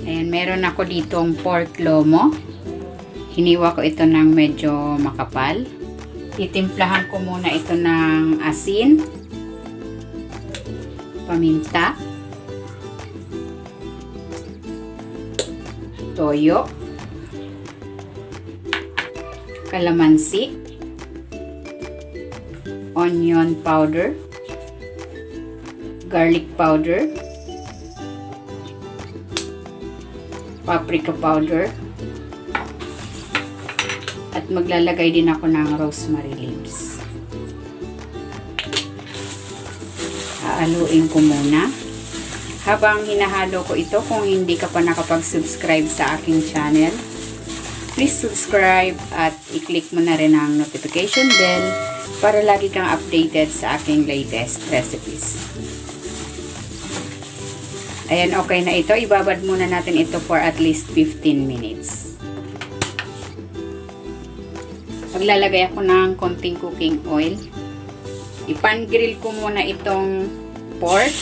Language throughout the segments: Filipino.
Ayan, meron ako ditong pork lomo. Hiniwa ko ito ng medyo makapal. Titimplahan ko muna ito ng asin, paminta, toyo, kalamansi, onion powder, garlic powder, paprika powder, at maglalagay din ako ng rosemary leaves. Haluin ko muna. Habang hinahalo ko ito, kung hindi ka pa nakapag-subscribe sa aking channel, please subscribe at i-click mo na rin ang notification bell para lagi kang updated sa aking latest recipes. Ayan, okay na ito. Ibabad muna natin ito for at least 15 minutes. Maglalagay ako ng konting cooking oil. Ipan-grill ko muna itong pork.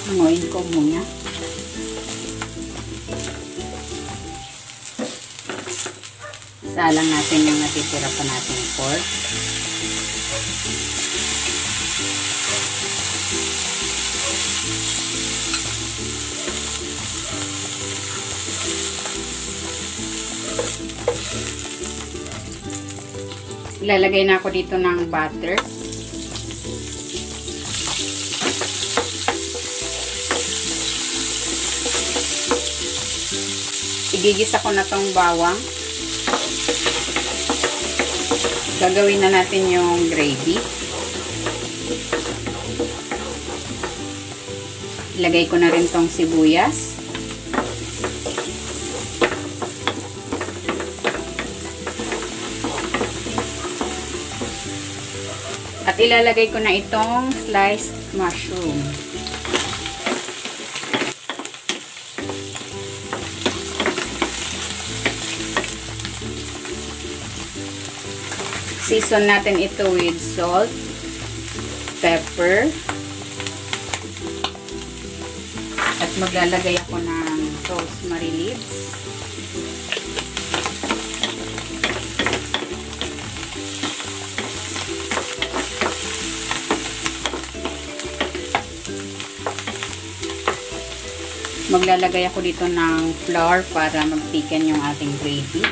Hanguin ko muna. Salang natin yung natitira pa natin pork. Ilalagay na ako dito ng butter. Igigisa ko na tong bawang. Gagawin na natin yung gravy. Ilagay ko na rin tong sibuyas. At ilalagay ko na itong sliced mushroom. Season natin ito with salt, pepper, at maglalagay ako ng rosemary leaves. Maglalagay ako dito ng flour para mag-thicken yung ating gravy.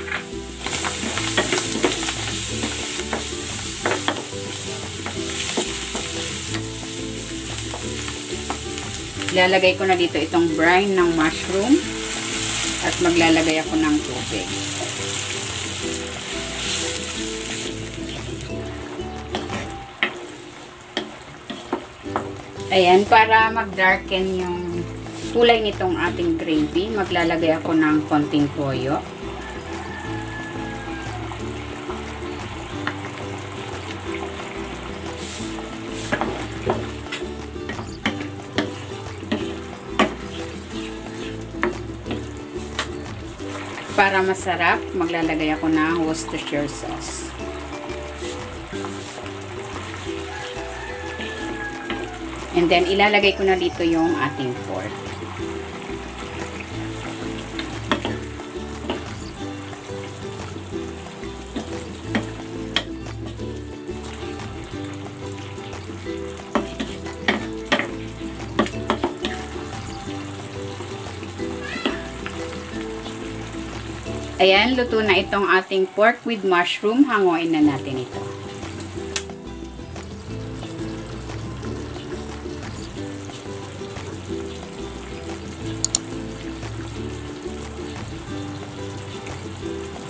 Ilalagay ko na dito itong brine ng mushroom at maglalagay ako ng tubig. Ayan, para mag-darken yung kulay nitong ating gravy, maglalagay ako ng konting toyo. Para masarap, maglalagay ako ng Worcestershire sauce. And then, ilalagay ko na dito yung ating pork. Ayan, luto na itong ating pork with mushroom. Hanguin na natin ito.